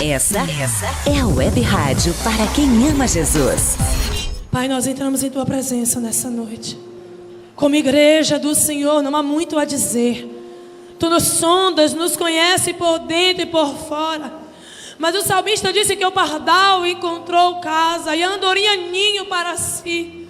Essa é a Web Rádio para quem ama Jesus. Pai, nós entramos em Tua presença nessa noite. Como igreja do Senhor, não há muito a dizer. Tu nos sondas, nos conhece por dentro e por fora. Mas o salmista disse que o pardal encontrou casa e a andorinha ninho para si.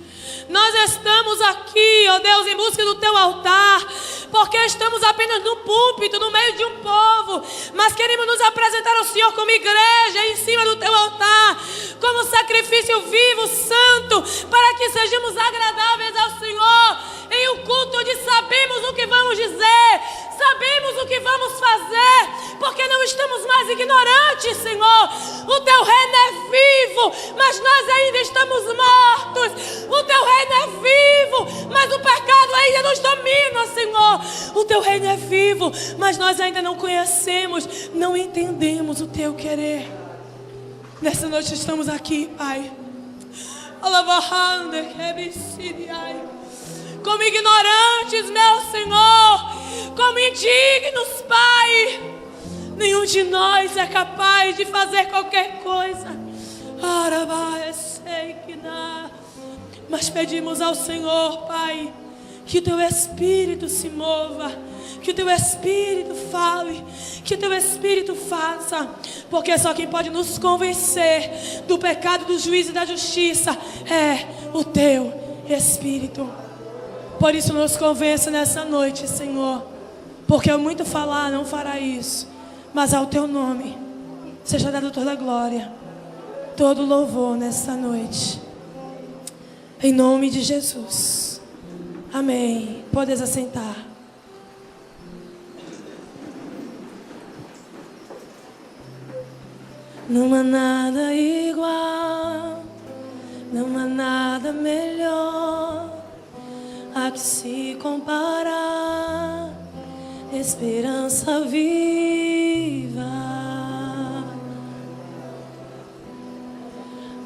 Nós estamos aqui, ó Deus, em busca do Teu altar, porque estamos apenas no púlpito, no meio de um povo, mas queremos nos apresentar ao Senhor como igreja, em cima do Teu altar, como sacrifício vivo, santo, para que sejamos agradáveis ao Senhor, em um culto onde sabemos o que vamos dizer, sabemos o que vamos fazer, porque não estamos mais ignorantes, Senhor. O Teu reino é vivo, mas nós ainda estamos mortos. O Teu reino é vivo, mas o pecado ainda nos domina, Senhor. O Teu reino é vivo, mas nós ainda não conhecemos, não entendemos o Teu querer. Nessa noite estamos aqui, Pai, como ignorantes, meu Senhor, como indignos, Pai. Nenhum de nós é capaz de fazer qualquer coisa. Mas pedimos ao Senhor, Pai, que o Teu Espírito se mova, que o Teu Espírito fale, que o Teu Espírito faça, porque só quem pode nos convencer do pecado, do juízo e da justiça é o Teu Espírito. Por isso nos convença nessa noite, Senhor, porque muito falar não fará isso, mas ao Teu nome seja dado toda a glória, todo louvor nessa noite, em nome de Jesus, amém. Podes assentar. Não há nada igual, não há nada melhor a que se comparar, esperança viva,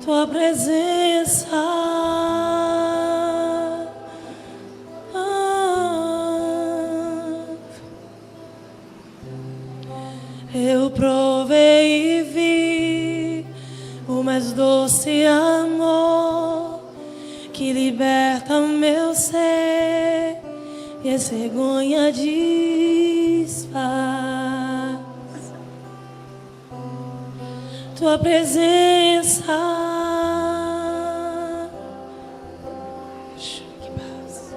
Tua presença. Eu provei e vi o mais doce amor que liberta o meu ser e a cegonha desfaz. Tua presença, que paz.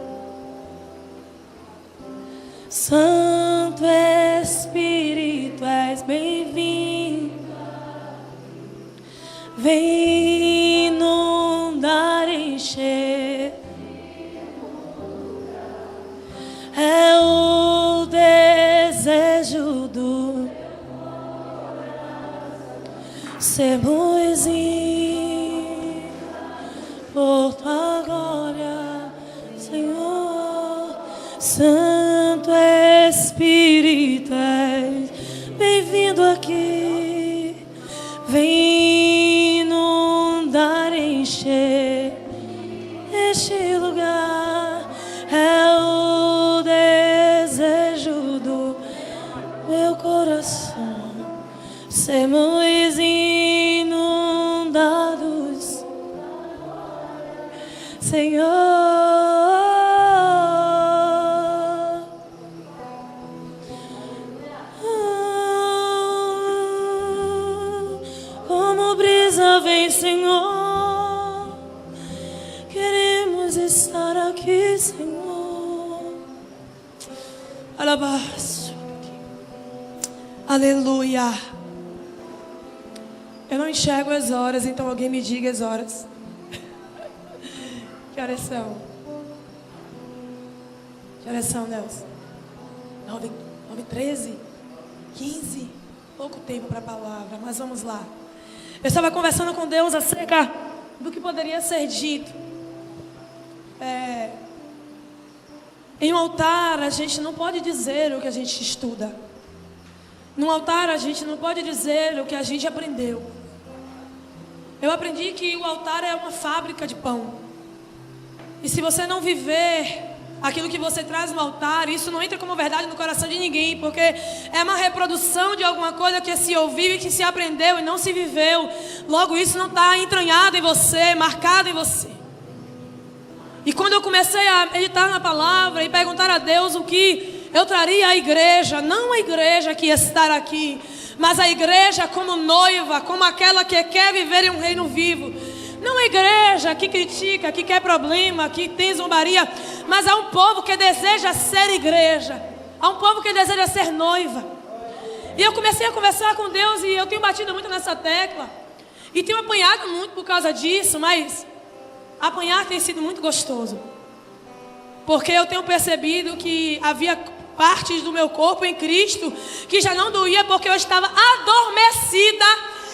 Santo Espírito, és bem-vindo. Vem inundar, encher. É o desejo do sermos por Tua glória, Senhor. Santo Espírito, és bem-vindo aqui. Vem inundar, encher este lugar. É o desejo do meu coração, sermos inundados, Senhor. Como brisa vem, Senhor, queremos estar aqui, Senhor. Alabaço. Aleluia. Eu não enxergo as horas, então alguém me diga as horas. Que horas são? Que horas são, Deus? 9h13? 15? Pouco tempo para a palavra, mas vamos lá. Eu estava conversando com Deus acerca do que poderia ser dito. Em um altar a gente não pode dizer o que a gente estuda. Num altar a gente não pode dizer o que a gente aprendeu. Eu aprendi que o altar é uma fábrica de pão. E se você não viver aquilo que você traz no altar, isso não entra como verdade no coração de ninguém, porque é uma reprodução de alguma coisa que se ouviu e que se aprendeu e não se viveu. Logo, isso não está entranhado em você, marcado em você. E quando eu comecei a meditar na palavra e perguntar a Deus o que eu traria à igreja, não a igreja que ia estar aqui, mas a igreja como noiva, como aquela que quer viver em um reino vivo. Não a igreja que critica, que quer problema, que tem zombaria, mas há um povo que deseja ser igreja. Há um povo que deseja ser noiva. E eu comecei a conversar com Deus e eu tenho batido muito nessa tecla. E tenho apanhado muito por causa disso, mas apanhar tem sido muito gostoso. Porque eu tenho percebido que havia partes do meu corpo em Cristo que já não doía porque eu estava adormecida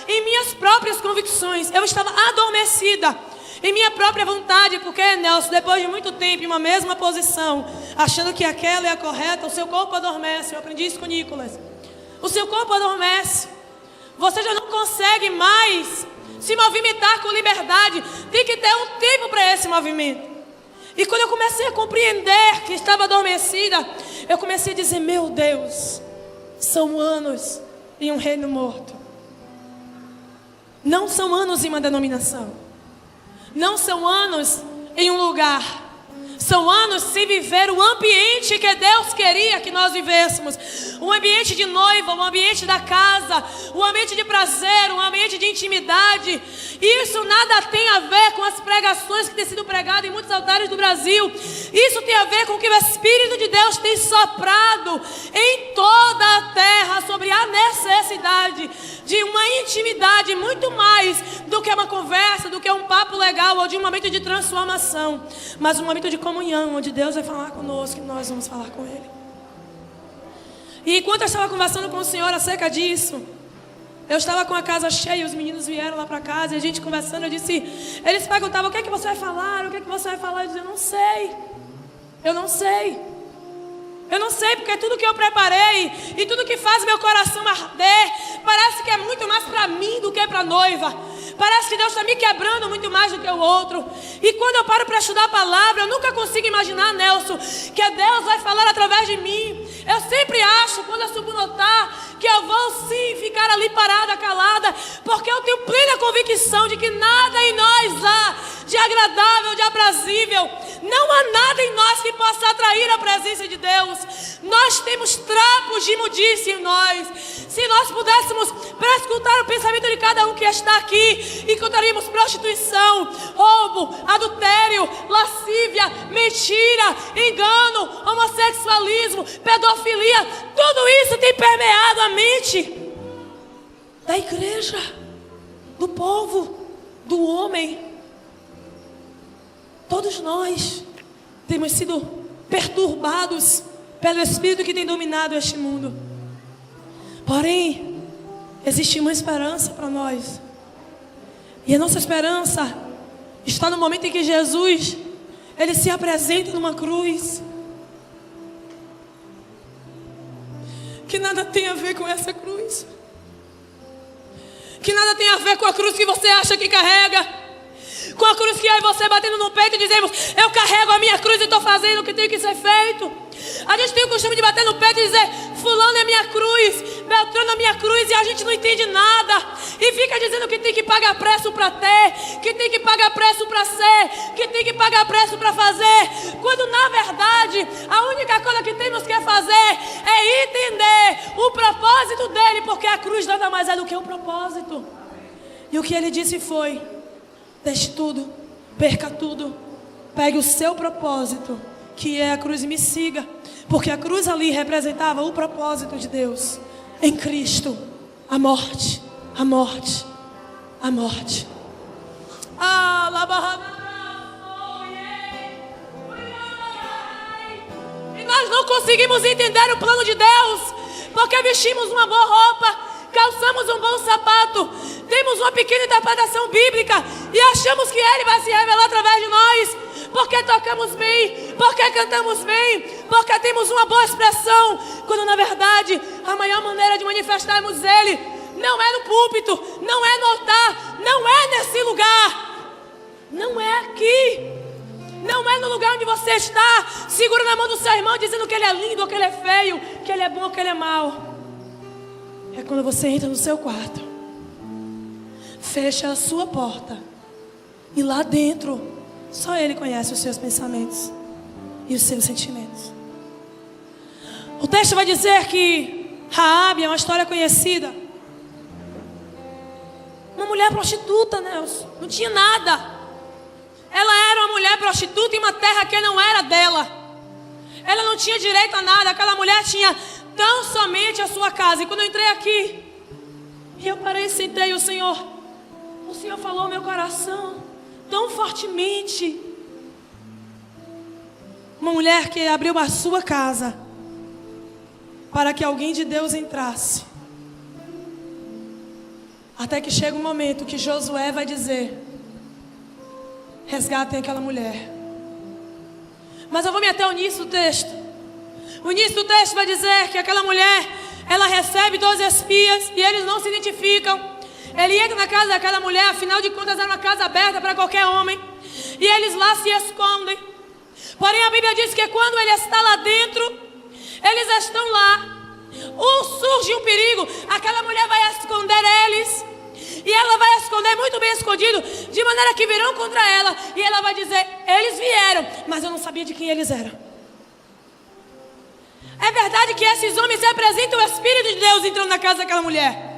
em minhas próprias convicções. Eu estava adormecida em minha própria vontade, porque, Nelson, depois de muito tempo em uma mesma posição, achando que aquela é a correta, o seu corpo adormece. Eu aprendi isso com Nicolas. O seu corpo adormece. Você já não consegue mais se movimentar com liberdade. Tem que ter um tempo para esse movimento. E quando eu comecei a compreender que estava adormecida, eu comecei a dizer: meu Deus, são anos em um reino morto. Não são anos em uma denominação. Não são anos em um lugar. São anos sem viver o ambiente que Deus queria que nós vivêssemos. Um ambiente de noiva, um ambiente da casa, um ambiente de prazer, um ambiente de intimidade. Isso nada tem a ver com as pregações que têm sido pregadas em muitos altares do Brasil. Isso tem a ver com o que o Espírito de Deus tem soprado em toda a terra sobre a necessidade de uma intimidade muito mais do que uma conversa, do que um papo legal ou de um momento de transformação, mas um momento de comunhão, onde Deus vai falar conosco e nós vamos falar com Ele. E enquanto eu estava conversando com o Senhor acerca disso, eu estava com a casa cheia, os meninos vieram lá para casa e a gente conversando, eles perguntavam: o que é que você vai falar? O que é que você vai falar? Eu dizia: eu não sei. Eu não sei, porque tudo que eu preparei e tudo que faz meu coração arder parece que é muito mais para mim do que para a noiva. Parece que Deus está me quebrando muito mais do que o outro. E quando eu paro para estudar a palavra, eu nunca consigo imaginar, Nelson, que Deus vai falar através de mim. Eu sempre acho, quando eu subo no altar, que eu vou sim ficar ali parada, calada, porque eu tenho plena convicção de que nada em nós há de agradável, de aprazível. Não há nada em nós que possa atrair a presença de Deus. Nós temos trapos de imundícia em nós. Se nós pudéssemos prescrutar o pensamento de cada um que está aqui, encontraríamos prostituição, roubo, adultério, lascívia, mentira, engano, homossexualismo, pedofilia. Tudo isso tem permeado a mente da igreja, do povo, do homem. Todos nós temos sido perturbados pelo Espírito que tem dominado este mundo. Porém, existe uma esperança para nós. E a nossa esperança está no momento em que Jesus, Ele se apresenta numa cruz. Que nada tem a ver com essa cruz. Que nada tem a ver com a cruz que você acha que carrega. Com a cruz que eu e você batendo no peito e dizemos: eu carrego a minha cruz e estou fazendo o que tem que ser feito. A gente tem o costume de bater no peito e dizer: fulano é minha cruz, Beltrano é minha cruz, e a gente não entende nada. E fica dizendo que tem que pagar preço para ter, que tem que pagar preço para ser, que tem que pagar preço para fazer. Quando na verdade a única coisa que temos que fazer é entender o propósito dele, porque a cruz nada mais é do que o propósito. E o que ele disse foi: deixe tudo, perca tudo, pegue o seu propósito, que é a cruz, e me siga. Porque a cruz ali representava o propósito de Deus em Cristo. A morte, a morte, a morte. E nós não conseguimos entender o plano de Deus, porque vestimos uma boa roupa, calçamos um bom sapato, temos uma pequena interpretação bíblica e achamos que Ele vai se revelar através de nós, porque tocamos bem, porque cantamos bem, porque temos uma boa expressão, quando na verdade a maior maneira de manifestarmos Ele não é no púlpito, não é no altar, não é nesse lugar, não é aqui. Não é no lugar onde você está, segurando a mão do seu irmão, dizendo que ele é lindo ou que ele é feio, que ele é bom ou que ele é mau. É quando você entra no seu quarto, fecha a sua porta, e lá dentro, só Ele conhece os seus pensamentos e os seus sentimentos. O texto vai dizer que Raabe é uma história conhecida. Uma mulher prostituta, Nelson, não tinha nada. Ela era uma mulher prostituta em uma terra que não era dela. Ela não tinha direito a nada. Aquela mulher tinha tão somente a sua casa. E quando eu entrei aqui, e eu parei e sentei, o Senhor falou ao meu coração tão fortemente. Uma mulher que abriu a sua casa para que alguém de Deus entrasse. Até que chega um momento que Josué vai dizer: resgatem aquela mulher. Mas eu vou me até o início do texto. O início do texto vai dizer que aquela mulher, ela recebe 12 espias e eles não se identificam. Ele entra na casa daquela mulher, afinal de contas era uma casa aberta para qualquer homem, e eles lá se escondem. Porém a Bíblia diz que quando ele está lá dentro, eles estão lá, surge um perigo, aquela mulher vai esconder eles, e ela vai esconder muito bem escondido, de maneira que virão contra ela, e ela vai dizer: eles vieram, mas eu não sabia de quem eles eram. É verdade que esses homens representam o Espírito de Deus entrando na casa daquela mulher.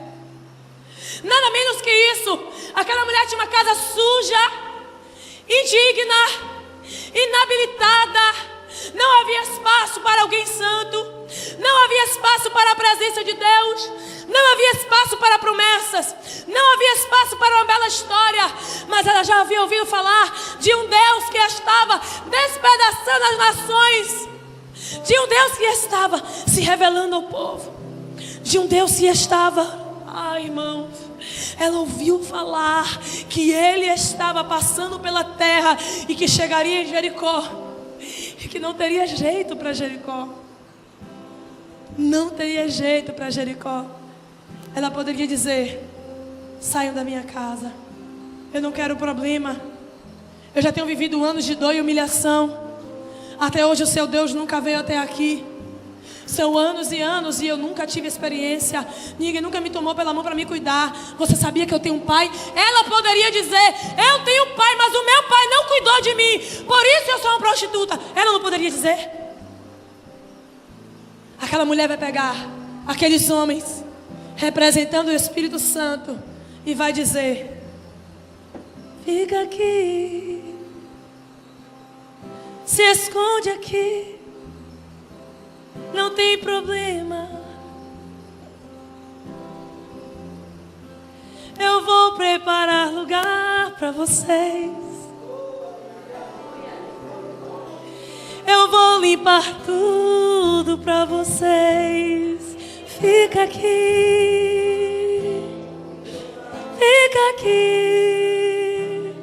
Nada menos que isso. Aquela mulher tinha uma casa suja, indigna, inabilitada. Não havia espaço para alguém santo. Não havia espaço para a presença de Deus. Não havia espaço para promessas. Não havia espaço para uma bela história. Mas ela já havia ouvido falar de um Deus que estava despedaçando as nações, de um Deus que estava se revelando ao povo, de um Deus que estava... irmãos, ela ouviu falar que ele estava passando pela terra e que chegaria em Jericó, e que não teria jeito para Jericó. Não teria jeito para Jericó. Ela poderia dizer: saiam da minha casa, eu não quero problema. Eu já tenho vivido anos de dor e humilhação. Até hoje o seu Deus nunca veio até aqui. São anos e anos e eu nunca tive experiência. Ninguém nunca me tomou pela mão para me cuidar. Você sabia que eu tenho um pai? Ela poderia dizer: eu tenho um pai, mas o meu pai não cuidou de mim, por isso eu sou uma prostituta. Ela não poderia dizer? Aquela mulher vai pegar aqueles homens representando o Espírito Santo e vai dizer: fica aqui, se esconde aqui, não tem problema. Eu vou preparar lugar para vocês. Eu vou limpar tudo para vocês. Fica aqui, fica aqui.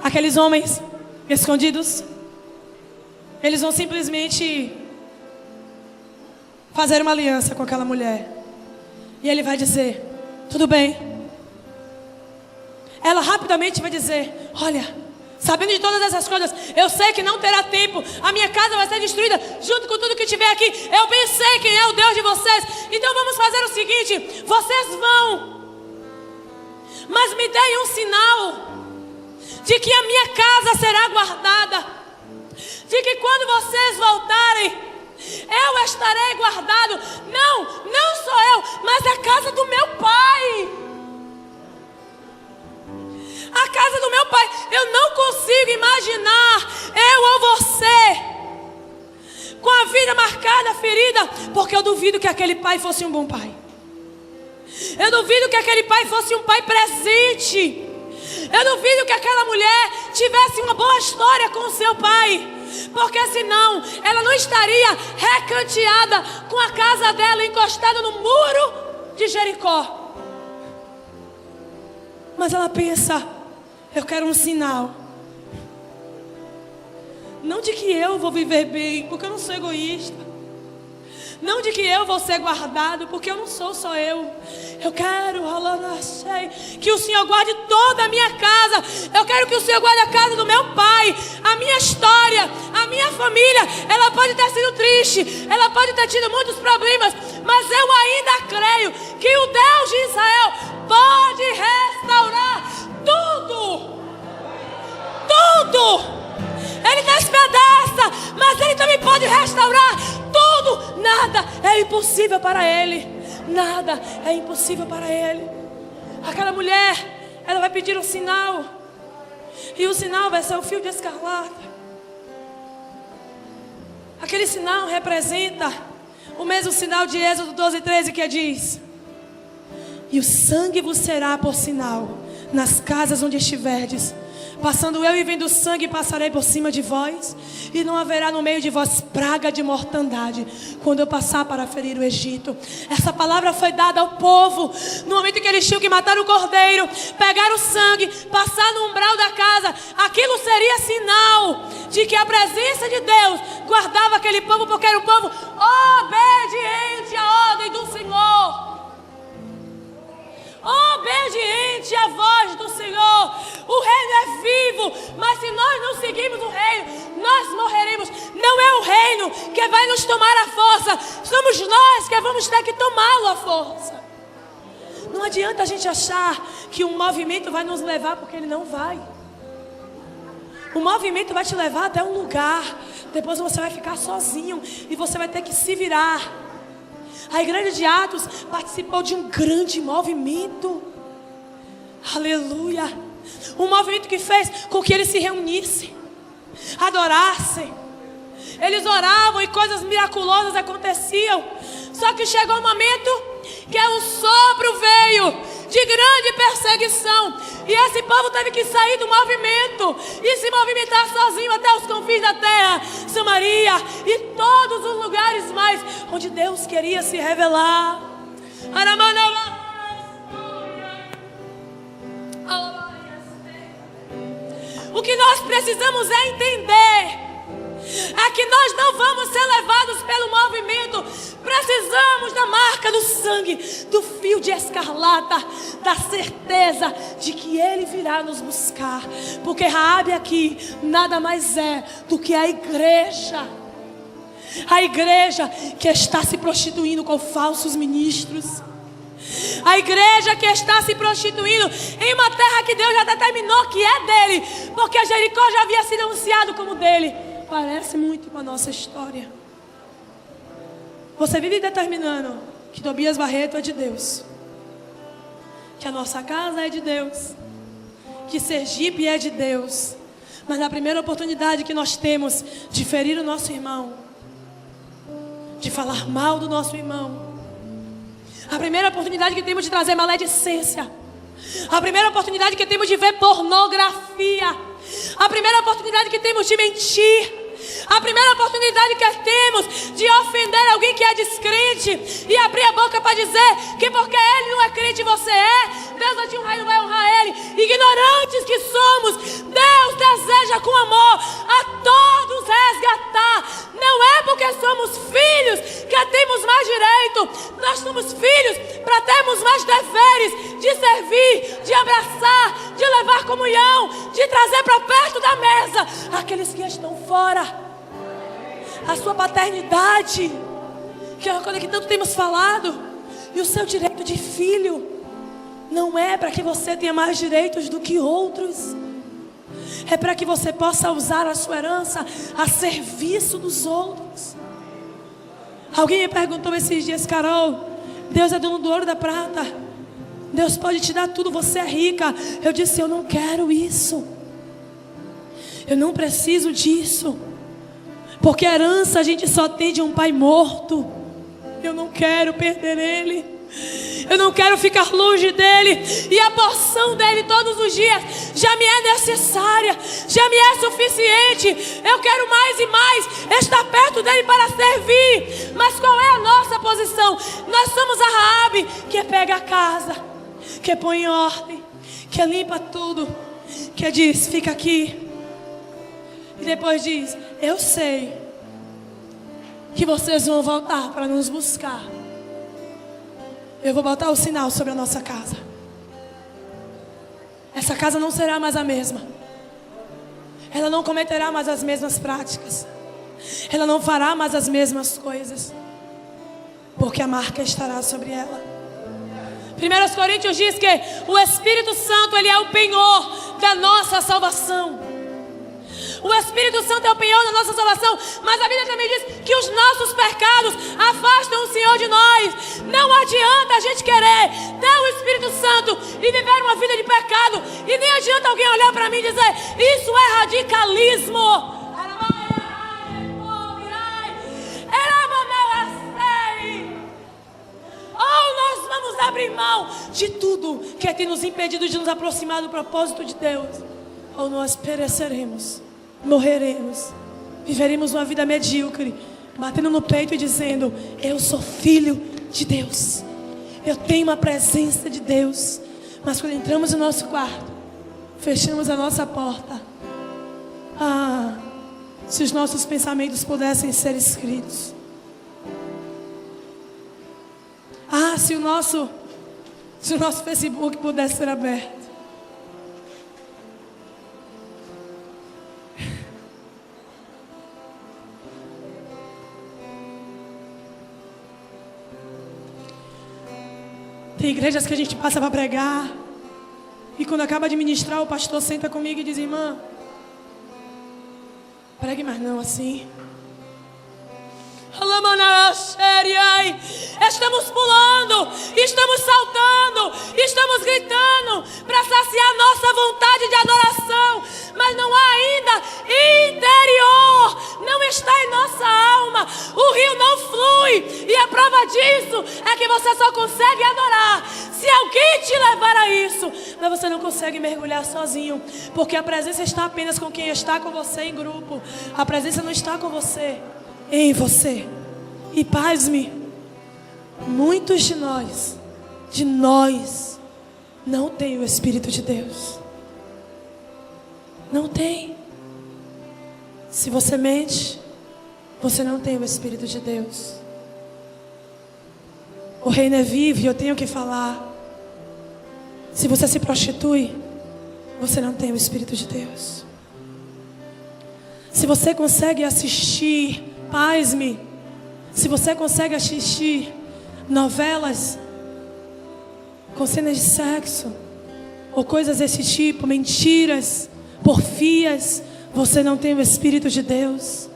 Aqueles homens escondidos, eles vão simplesmente fazer uma aliança com aquela mulher. E ele vai dizer: tudo bem. Ela rapidamente vai dizer: olha, sabendo de todas essas coisas, eu sei que não terá tempo. A minha casa vai ser destruída junto com tudo que tiver aqui. Eu bem sei quem é o Deus de vocês. Então vamos fazer o seguinte: vocês vão, mas me deem um sinal de que a minha casa será guardada, de que quando vocês voltarem, eu estarei guardado. Não sou eu, mas a casa do meu pai. A casa do meu pai. Eu não consigo imaginar eu ou você com a vida marcada, ferida, porque eu duvido que aquele pai fosse um bom pai. Eu duvido que aquele pai fosse um pai presente. Eu duvido que aquela mulher tivesse uma boa história com o seu pai, porque senão ela não estaria recanteada com a casa dela encostada no muro de Jericó. Mas ela pensa: eu quero um sinal, não de que eu vou viver bem, porque eu não sou egoísta. Não de que eu vou ser guardado, porque eu não sou só eu. Eu quero, que o Senhor guarde toda a minha casa. Eu quero que o Senhor guarde a casa do meu pai, a minha história, a minha família. Ela pode ter sido triste, ela pode ter tido muitos problemas, mas eu ainda creio que o Deus de Israel pode restaurar tudo. Tudo. Ele despedaça, mas Ele também pode restaurar tudo. Nada é impossível para Ele. Nada é impossível para Ele. Aquela mulher, ela vai pedir um sinal, e o sinal vai ser o fio de escarlata. Aquele sinal representa o mesmo sinal de Êxodo 12:13, que diz: e o sangue vos será por sinal nas casas onde estiverdes. Passando eu e vendo o sangue, passarei por cima de vós, e não haverá no meio de vós praga de mortandade, quando eu passar para ferir o Egito. Essa palavra foi dada ao povo no momento em que eles tinham que matar o cordeiro, pegar o sangue, passar no umbral da casa. Aquilo seria sinal de que a presença de Deus guardava aquele povo, porque era um povo obediente à ordem do Senhor. Obediente à voz do Senhor. O reino é vivo, mas se nós não seguirmos o reino, nós morreremos. Não é o reino que vai nos tomar a força, somos nós que vamos ter que tomá-lo à força. Não adianta a gente achar que um movimento vai nos levar, porque ele não vai. O movimento vai te levar até um lugar, depois você vai ficar sozinho e você vai ter que se virar. A igreja de Atos participou de um grande movimento. Aleluia. Um movimento que fez com que eles se reunissem, adorassem. Eles oravam e coisas miraculosas aconteciam. Só que chegou um momento que um sopro veio de grande perseguição, e esse povo teve que sair do movimento e se movimentar sozinho até os confins da terra, Samaria e todos os lugares mais onde Deus queria se revelar. O que nós precisamos é entender é que nós não vamos ser levados pelo movimento. Precisamos da marca do sangue, do fio de escarlata, da certeza de que Ele virá nos buscar. Porque Raabe aqui nada mais é do que a igreja. A igreja que está se prostituindo com falsos ministros. A igreja que está se prostituindo em uma terra que Deus já determinou que é dele, porque Jericó já havia sido anunciado como dele. Parece muito com a nossa história. Você vive determinando que Tobias Barreto é de Deus, que a nossa casa é de Deus, que Sergipe é de Deus, mas na primeira oportunidade que nós temos de ferir o nosso irmão, de falar mal do nosso irmão, a primeira oportunidade que temos de trazer maledicência, a primeira oportunidade que temos de ver pornografia, a primeira oportunidade que temos de mentir, a primeira oportunidade que temos de ofender alguém que é descrente e abrir a boca para dizer que porque ele não é crente você é, Deus vai te honrar e não vai honrar ele. Ignorantes que somos, Deus deseja com amor a todos resgatar. Não é porque somos filhos que temos mais direito. Nós somos filhos para termos mais deveres de servir, de abraçar, de levar comunhão, de trazer para perto da mesa aqueles que estão fora. A sua paternidade, que é uma coisa que tanto temos falado, e o seu direito de filho não é para que você tenha mais direitos do que outros, é para que você possa usar a sua herança a serviço dos outros. Alguém me perguntou esses dias: Carol, Deus é dono do ouro e da prata, Deus pode te dar tudo, você é rica. Eu disse: eu não quero isso, eu não preciso disso, porque herança a gente só tem de um pai morto. Eu não quero perder ele, eu não quero ficar longe dele, e a porção dele todos os dias já me é necessária, já me é suficiente. Eu quero mais e mais estar perto dele para servir. Mas qual é a nossa posição? Nós somos a Raabe, que pega a casa, que põe em ordem, que limpa tudo, que diz: fica aqui. E depois diz: eu sei que vocês vão voltar para nos buscar, eu vou botar o sinal sobre a nossa casa. Essa casa não será mais a mesma. Ela não cometerá mais as mesmas práticas. Ela não fará mais as mesmas coisas, porque a marca estará sobre ela. 1 Coríntios diz que o Espírito Santo, ele é o penhor da nossa salvação. O Espírito Santo é o penhor da nossa salvação. Mas a Bíblia também diz que os nossos pecados afastam o Senhor de nós. Não adianta a gente querer ter o Espírito Santo e viver uma vida de pecado. E nem adianta alguém olhar para mim e dizer: isso é radicalismo. Ou nós vamos abrir mão de tudo que tem nos impedido de nos aproximar do propósito de Deus, ou nós pereceremos, morreremos, viveremos uma vida medíocre, batendo no peito e dizendo: eu sou filho de Deus, eu tenho uma presença de Deus. Mas quando entramos no nosso quarto, fechamos a nossa porta, se os nossos pensamentos pudessem ser escritos. Se o nosso Facebook pudesse ser aberto. Tem igrejas que a gente passa para pregar, e quando acaba de ministrar, o pastor senta comigo e diz: irmã, pregue mais não assim. Estamos pulando, estamos saltando, estamos gritando para saciar nossa vontade de adoração, mas não há ainda interior, não está em nossa alma, o rio não flui, e a prova disso é que você só consegue adorar se alguém te levar a isso. Mas você não consegue mergulhar sozinho, porque a presença está apenas com quem está com você em grupo. A presença não está com você, em você. E pasme, muitos de nós não tem o Espírito de Deus. Não tem. Se você mente, você não tem o Espírito de Deus. O reino é vivo e eu tenho que falar. Se você se prostitui, você não tem o Espírito de Deus. Se você consegue assistir, pasme, se você consegue assistir novelas com cenas de sexo ou coisas desse tipo, mentiras, porfias, você não tem o Espírito de Deus.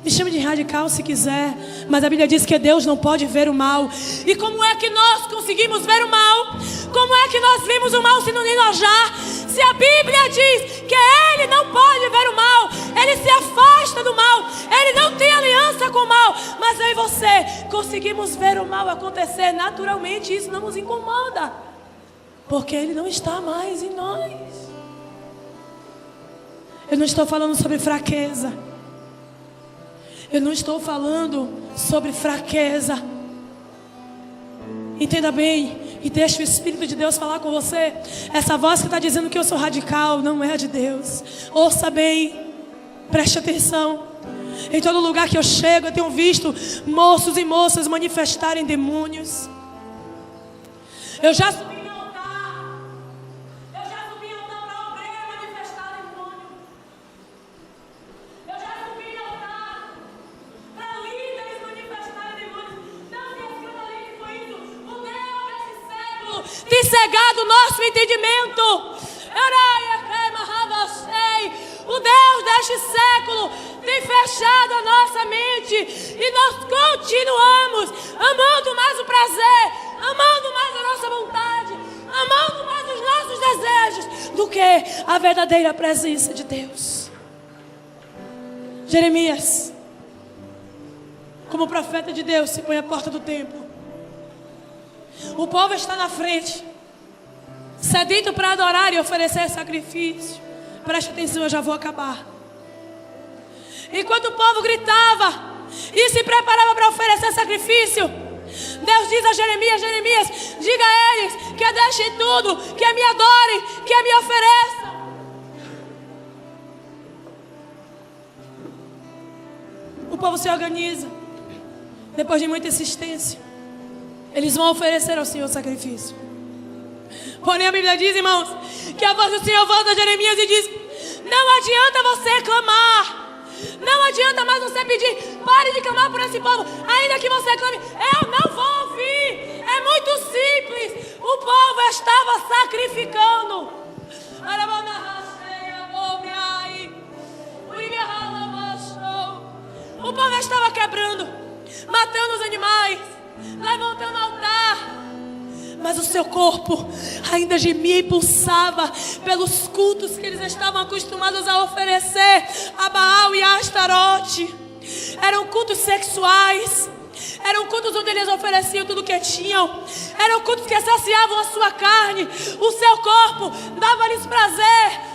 Me chame de radical se quiser, mas a Bíblia diz que Deus não pode ver o mal. E como é que nós conseguimos ver o mal? Como é que nós vimos o mal se não enojar? Se a Bíblia diz que Ele não pode ver o mal, Ele se afasta do mal, Ele não tem aliança com o mal, mas eu e você conseguimos ver o mal acontecer naturalmente. Isso não nos incomoda, porque Ele não está mais em nós. Eu não estou falando sobre fraqueza. Eu não estou falando sobre fraqueza. Entenda bem e deixe o Espírito de Deus falar com você. Essa voz que está dizendo que eu sou radical não é de Deus. Ouça bem, preste atenção. Em todo lugar que eu chego, eu tenho visto moços e moças manifestarem demônios. Eu já subi no altar. Eu já subi no altar para obreira manifestar demônio. Eu já subi no altar para líderes manifestarem demônios. Não me escuta ali que foi isso. O Deus desse século tem cegado o nosso entendimento. O Deus deste século tem fechado a nossa mente, e nós continuamos amando mais o prazer, amando mais a nossa vontade, amando mais os nossos desejos do que a verdadeira presença de Deus. Jeremias, como profeta de Deus, se põe à porta do templo. O povo está na frente, sedento para adorar e oferecer sacrifício. Preste atenção, eu já vou acabar. Enquanto o povo gritava e se preparava para oferecer sacrifício, Deus diz a Jeremias: Jeremias, diga a eles que deixem tudo, que me adorem, que me ofereçam. O povo se organiza. depois de muita insistência, eles vão oferecer ao Senhor sacrifício. Porém a Bíblia diz, irmãos, que a voz do Senhor volta a Jeremias e diz: não adianta você clamar, não adianta mais você pedir, pare de clamar por esse povo, ainda que você clame, eu não vou ouvir. É muito simples, o povo estava sacrificando. O povo estava quebrando, matando os animais, levantando altar. Mas o seu corpo ainda gemia e pulsava pelos cultos que eles estavam acostumados a oferecer a Baal e a Astarote. Eram cultos sexuais, eram cultos onde eles ofereciam tudo o que tinham, eram cultos que saciavam a sua carne, o seu corpo, dava-lhes prazer.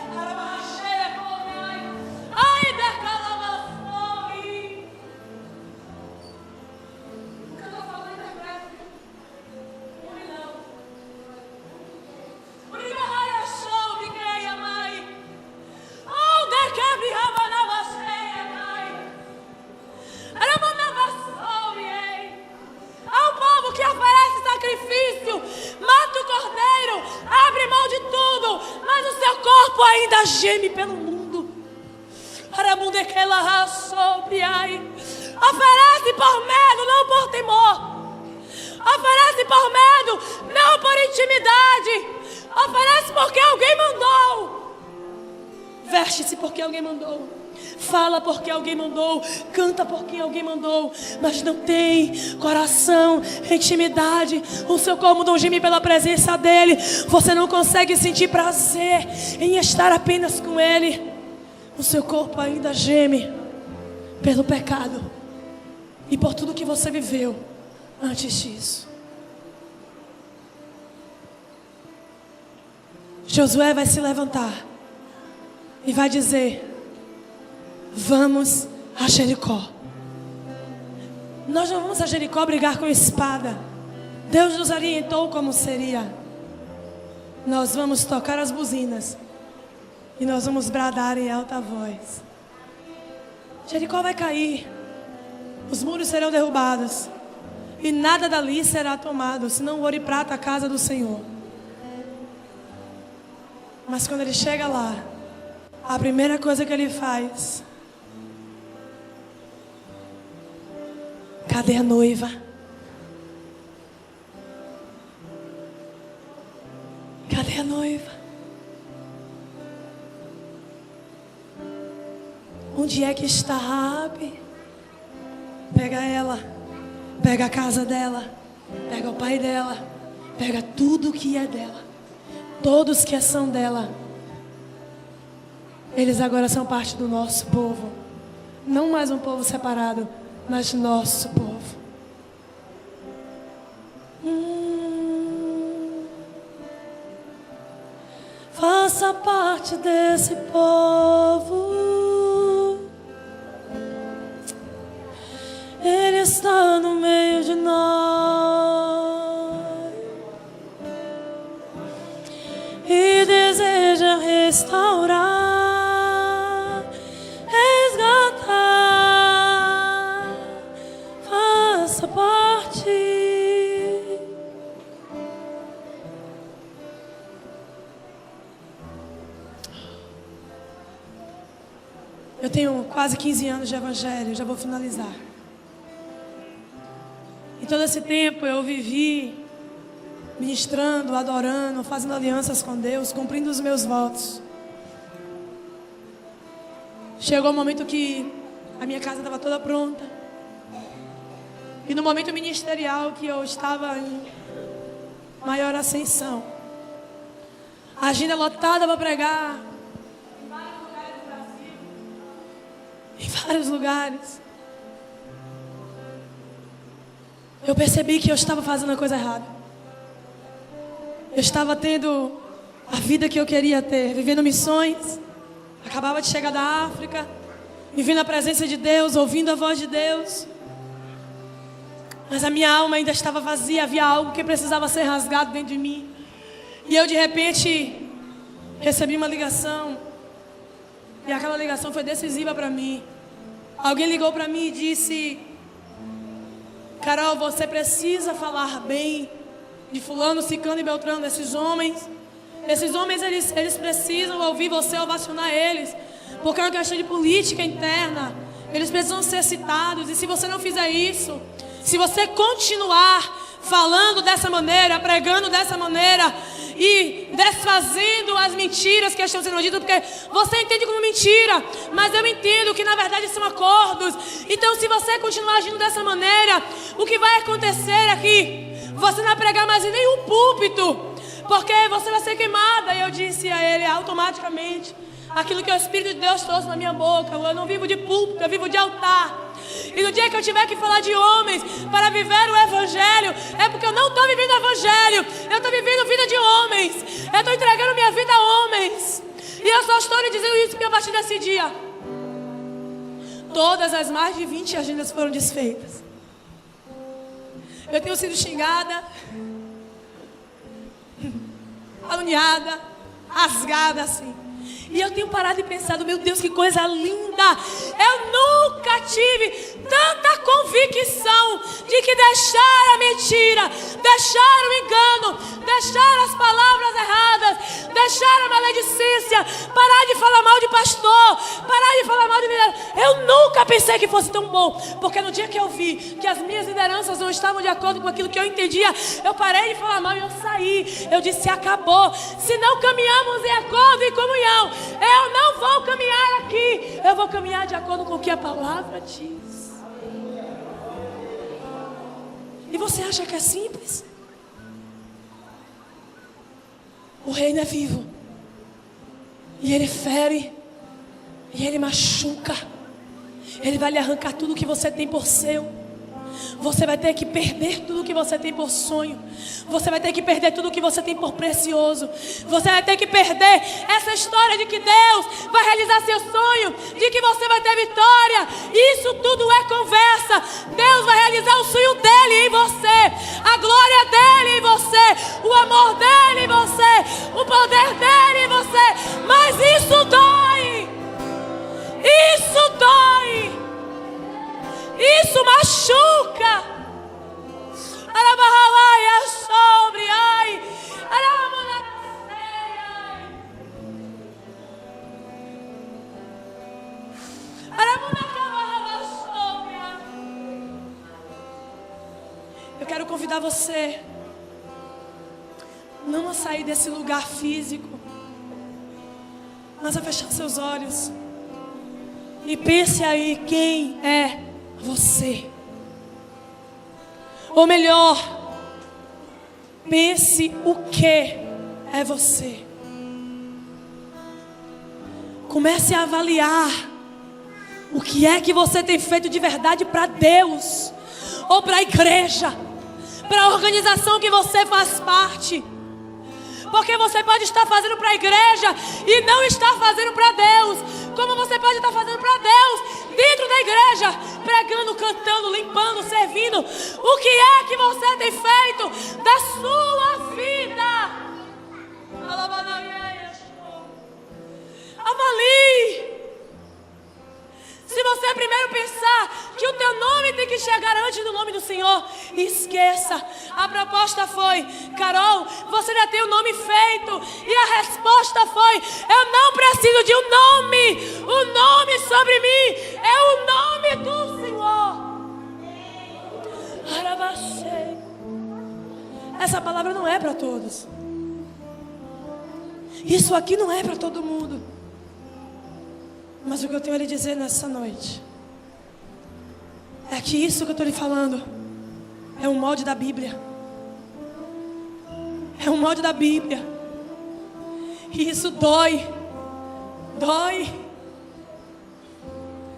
Mata o cordeiro, abre mão de tudo, mas o seu corpo ainda geme pelo mundo. Oferece por medo, não por temor. Oferece por medo, não por intimidade. Oferece porque alguém mandou. Veste-se porque alguém mandou. Fala porque alguém mandou, canta porque alguém mandou, mas não tem coração, intimidade. O seu corpo não geme pela presença dele. Você não consegue sentir prazer em estar apenas com ele. O seu corpo ainda geme pelo pecado e por tudo que você viveu antes disso. Josué vai se levantar e vai dizer: vamos a Jericó. Nós não vamos a Jericó brigar com espada. Deus nos orientou como seria. Nós vamos tocar as buzinas e nós vamos bradar em alta voz. Jericó vai cair, os muros serão derrubados e nada dali será tomado, senão ouro e prata, a casa do Senhor. Mas quando ele chega lá, a primeira coisa que ele faz: cadê a noiva? Cadê a noiva? Onde é que está Raabe? Pega ela, pega a casa dela, pega o pai dela, pega tudo que é dela, todos que são dela. Eles agora são parte do nosso povo, não mais um povo separado, mas nosso povo. Faça parte desse povo. Ele está no meio de nós e deseja restaurar, resgatar. Faça parte. Eu tenho quase 15 anos de evangelho, já vou finalizar. E todo esse tempo eu vivi ministrando, adorando, fazendo alianças com Deus, cumprindo os meus votos. Chegou o momento que a minha casa estava toda pronta. E no momento ministerial que eu estava em maior ascensão, a agenda lotada para pregar em vários lugares do Brasil, em vários lugares. Eu percebi que eu estava fazendo a coisa errada. Eu estava tendo a vida que eu queria ter, vivendo missões. Acabava de chegar da África, vivendo a presença de Deus, ouvindo a voz de Deus. Mas a minha alma ainda estava vazia, havia algo que precisava ser rasgado dentro de mim. E eu de repente recebi uma ligação. E aquela ligação foi decisiva para mim. Alguém ligou para mim e disse: Carol, você precisa falar bem de fulano, ciclano e beltrano, desses homens. Esses homens, eles precisam ouvir você ovacionar eles, porque é uma questão de política interna. Eles precisam ser citados. E se você não fizer isso, se você continuar falando dessa maneira, pregando dessa maneira e desfazendo as mentiras que estão sendo ditas, porque você entende como mentira, mas eu entendo que na verdade são acordos. Então, se você continuar agindo dessa maneira, o que vai acontecer é que você não vai pregar mais em nenhum púlpito, porque você vai ser queimada. E eu disse a ele automaticamente aquilo que o Espírito de Deus trouxe na minha boca. Eu não vivo de púlpito, eu vivo de altar. E no dia que eu tiver que falar de homens para viver o Evangelho, é porque eu não estou vivendo o Evangelho, eu estou vivendo vida de homens. Eu estou entregando minha vida a homens. E eu só estou lhe dizendo isso porque a partir desse dia todas as mais de 20 agendas foram desfeitas. Eu tenho sido xingada, caluniada, rasgada assim. E eu tenho parado e pensado, meu Deus, que coisa linda. Eu nunca tive tanta convicção de que deixar a mentira, deixar o engano, deixar as palavras erradas, deixar a maledicência, parar de falar mal de pastor, parar de falar mal de liderança. Eu nunca pensei que fosse tão bom, porque no dia que eu vi que as minhas lideranças não estavam de acordo com aquilo que eu entendia, eu parei de falar mal e eu saí. Eu disse, acabou. Se não caminhamos em acordo e comunhão, eu não vou caminhar aqui. Eu vou caminhar de acordo com o que a palavra diz. E você acha que é simples? O reino é vivo. E ele fere. E ele machuca. Ele vai lhe arrancar tudo que você tem por seu. Você vai ter que perder tudo que você tem por sonho. Você vai ter que perder tudo que você tem por precioso. Você vai ter que perder essa história de que Deus vai realizar seu sonho, de que você vai ter vitória. Isso tudo é conversa. Deus vai realizar o sonho dele em você, a glória dele em você, o amor dele em você, o poder dele em você. Mas isso dói. Isso dói. Isso machuca. Arabahalai sobre ai. Eu quero convidar você não a sair desse lugar físico, mas a fechar seus olhos e pense aí quem é você. Ou melhor, pense o que é você. Comece a avaliar o que é que você tem feito de verdade para Deus, ou para a igreja, para a organização que você faz parte. Porque você pode estar fazendo para a igreja e não estar fazendo para Deus. Como você pode estar fazendo para Deus dentro da igreja, pregando, cantando, limpando, servindo. O que é que você tem feito da sua vida? Avalie. Se você primeiro pensar que o teu nome tem que chegar antes do nome do Senhor, esqueça. A proposta foi, Carol, você já tem o nome feito. E a resposta foi, eu não preciso de um nome. O nome sobre mim é o nome do Senhor. Arabachei. Essa palavra não é para todos. Isso aqui não é para todo mundo. Mas o que eu tenho a lhe dizer nessa noite é que isso que eu estou lhe falando é um molde da Bíblia. É um molde da Bíblia. E isso dói. Dói.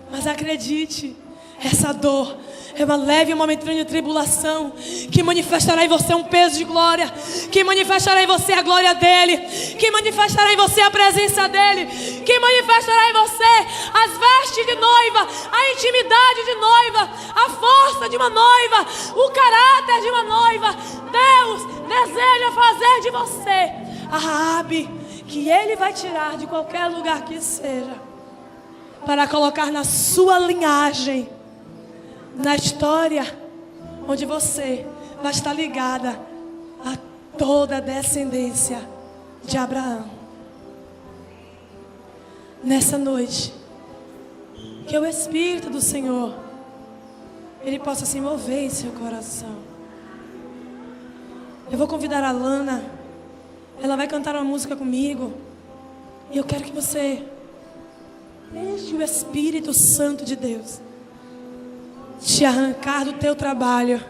Mas acredite, essa dor é uma leve e momentânea tribulação que manifestará em você um peso de glória, que manifestará em você a glória dele, que manifestará em você a presença dele, que manifestará em você as vestes de noiva, a intimidade de noiva, a força de uma noiva, o caráter de uma noiva. Deus deseja fazer de você a Raabe, que ele vai tirar de qualquer lugar que seja, para colocar na sua linhagem, na história onde você vai estar ligada a toda a descendência de Abraão. Nessa noite, que o Espírito do Senhor, Ele possa se mover em seu coração. Eu vou convidar a Lana, ela vai cantar uma música comigo, e eu quero que você deixe o Espírito Santo de Deus te arrancar do teu trabalho,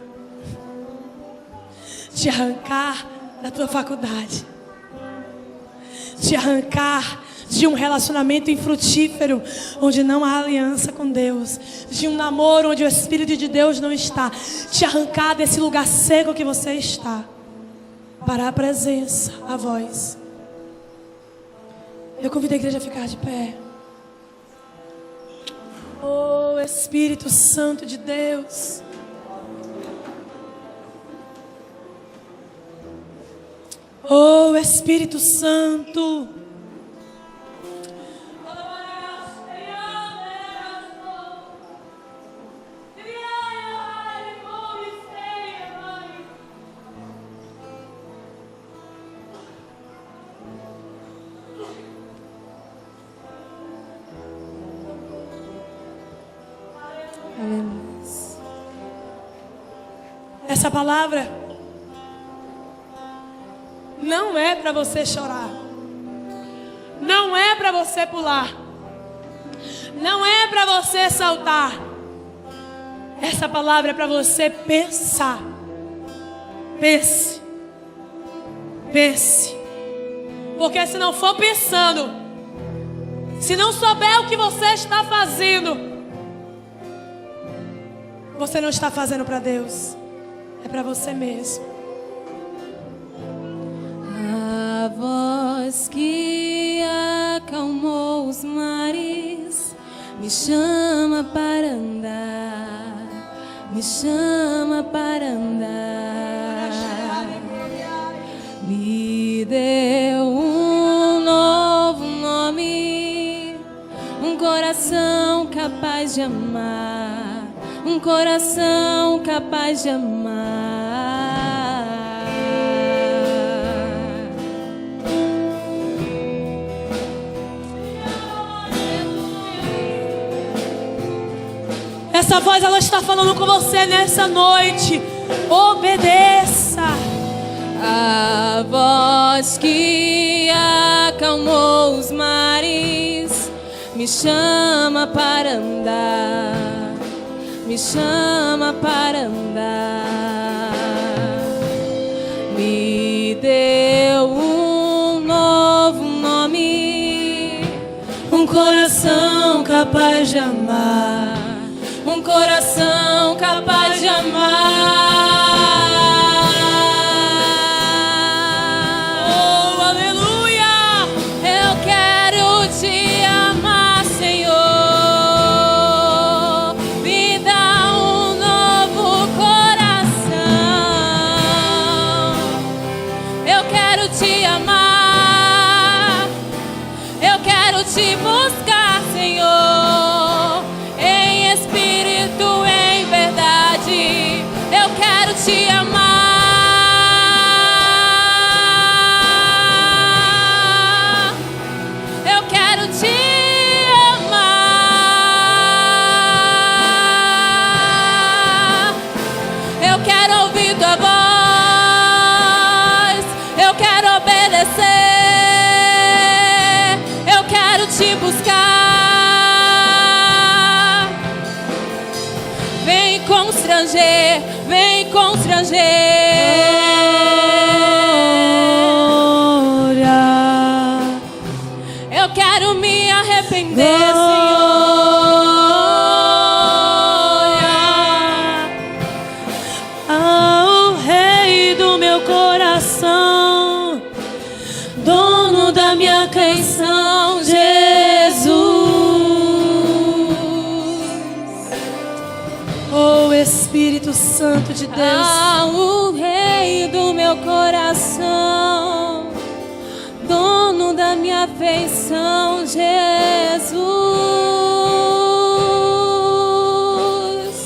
te arrancar da tua faculdade, te arrancar de um relacionamento infrutífero, onde não há aliança com Deus, de um namoro onde o Espírito de Deus não está, te arrancar desse lugar seco que você está, para a presença, a voz. Eu convido a igreja a ficar de pé. Oh, Espírito Santo de Deus. Oh, Espírito Santo. Essa palavra não é para você chorar, não é para você pular, não é para você saltar. Essa palavra é para você pensar. Pense, pense, porque se não for pensando, se não souber o que você está fazendo, você não está fazendo para Deus. É para você mesmo. A voz que acalmou os mares me chama para andar, me chama para andar. Me deu um novo nome, um coração capaz de amar, um coração capaz de amar. Essa voz, ela está falando com você nessa noite. Obedeça. A voz que acalmou os mares me chama para andar, me chama para andar. Me deu um novo nome, um coração capaz de amar, um coração capaz de amar. Oh, aleluia! Eu quero te amar, Senhor. Me dá um novo coração. Eu quero te amar. Eu quero te buscar, Senhor, em espírito, em verdade. Eu quero te amar. Eu quero te amar. Eu quero ouvir tua voz. Eu quero obedecer. Eu quero te buscar. Vem constranger, vem constranger. Eu quero me arrepender, Ao Rei do meu coração, dono da minha canção, Jesus. Oh, Espírito Santo de Deus. o Rei do meu coração, dono da minha afeição, Jesus.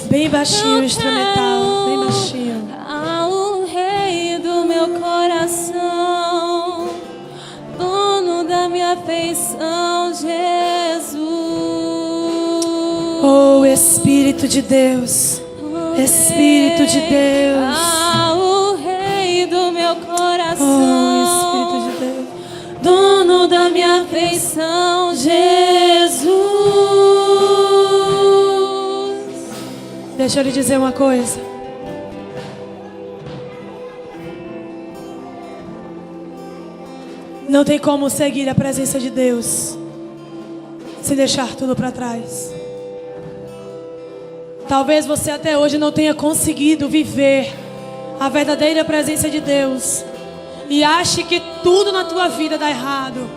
Bem baixinho o instrumental, bem baixinho. afeição, Jesus. Oh, Espírito de Deus, Espírito de Deus, o Rei do meu coração, oh, Espírito de Deus, dono da minha afeição, Jesus. Deixa eu lhe dizer uma coisa. Não tem como seguir a presença de Deus se deixar tudo para trás. Talvez você até hoje não tenha conseguido viver a verdadeira presença de Deus e ache que tudo na tua vida dá errado,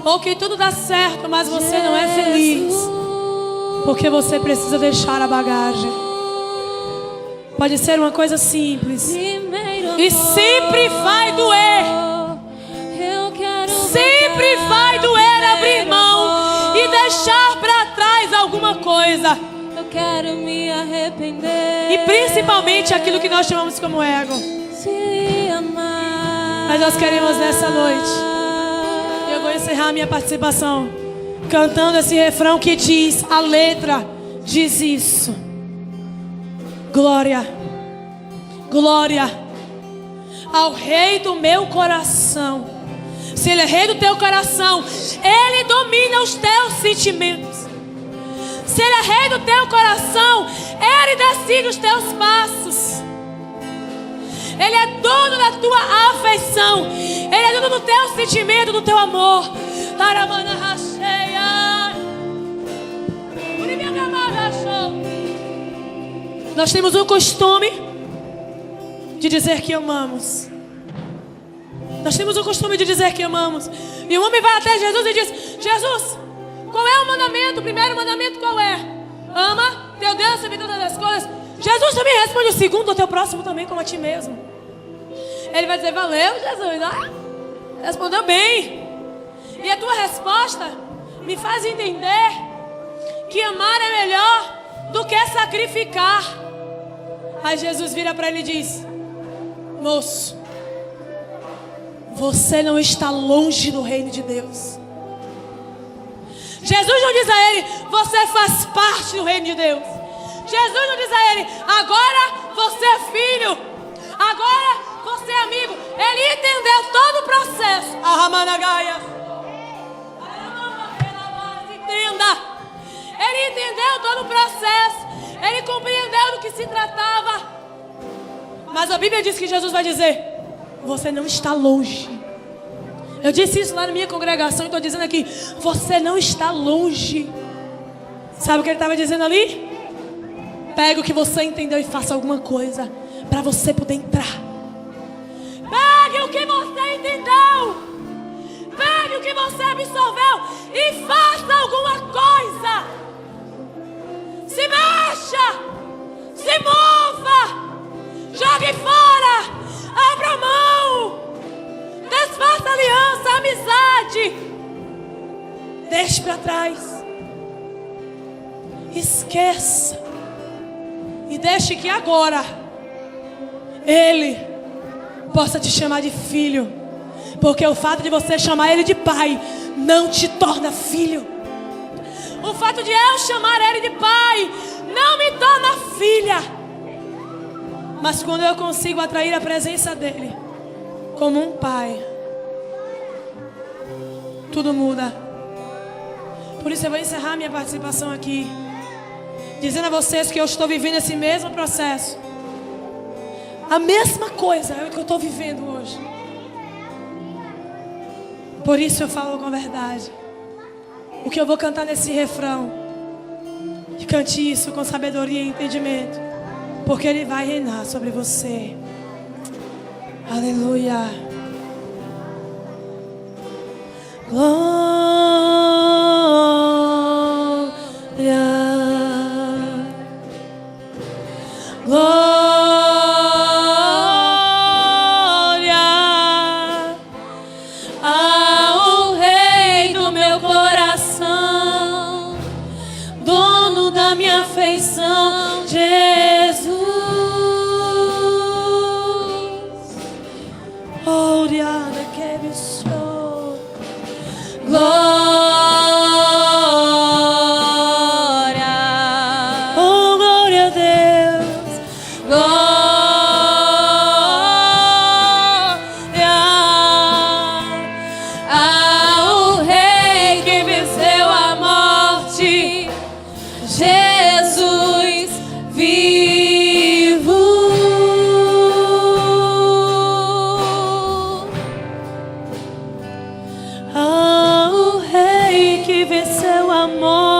ou que tudo dá certo, mas você não é feliz, porque você precisa deixar a bagagem. Pode ser uma coisa simples e sempre vai doer. Sempre vai doer abrir mão e deixar para trás alguma coisa. Eu quero me arrepender. E principalmente aquilo que nós chamamos como ego. Te amar. Mas nós queremos nessa noite. E eu vou encerrar minha participação cantando esse refrão que diz, a letra diz isso. Glória, glória ao Rei do meu coração. Se Ele é Rei do teu coração, Ele domina os teus sentimentos. Se Ele é Rei do teu coração, Ele decide os teus passos. Ele é dono da tua afeição. Ele é dono do teu sentimento, do teu amor. Nós temos um costume de dizer que amamos. Nós temos o costume de dizer que amamos. E o homem vai até Jesus e diz: Jesus, qual é o mandamento? O primeiro mandamento qual é? Ama teu Deus sobre todas as coisas. Jesus também responde o segundo: o teu próximo também como a ti mesmo. Ele vai dizer: valeu, Jesus, respondeu bem. E a tua resposta me faz entender que amar é melhor do que sacrificar. Aí Jesus vira para ele e diz: moço, você não está longe do reino de Deus. Jesus não diz a ele: você faz parte do reino de Deus. Jesus não diz a ele: agora você é filho, agora você é amigo. Ele entendeu todo o processo. Entenda. Ele entendeu todo o processo. Ele compreendeu do que se tratava. Mas a Bíblia diz que Jesus vai dizer: você não está longe. Eu disse isso lá na minha congregação e estou dizendo aqui: você não está longe. Sabe o que ele estava dizendo ali? Pega o que você entendeu e faça alguma coisa para você poder entrar. Pegue o que você entendeu, pegue o que você absorveu e faça alguma coisa. Se mexa, se mova, jogue fora, abra mão, desfaça aliança, amizade, deixe para trás, esqueça e deixe que agora Ele possa te chamar de filho, porque o fato de você chamar Ele de pai não te torna filho. O fato de eu chamar Ele de pai não me torna filha. Mas quando eu consigo atrair a presença dEle como um pai, tudo muda. Por isso eu vou encerrar minha participação aqui dizendo a vocês que eu estou vivendo esse mesmo processo. A mesma coisa é o que eu estou vivendo hoje. Por isso eu falo com verdade. O que eu vou cantar nesse refrão, cante isso com sabedoria e entendimento, porque Ele vai reinar sobre você. Aleluia. Glória, glória ao Rei do meu coração, dono da minha afeição, Jesus. Glória, que me sou. Glória. viver seu amor.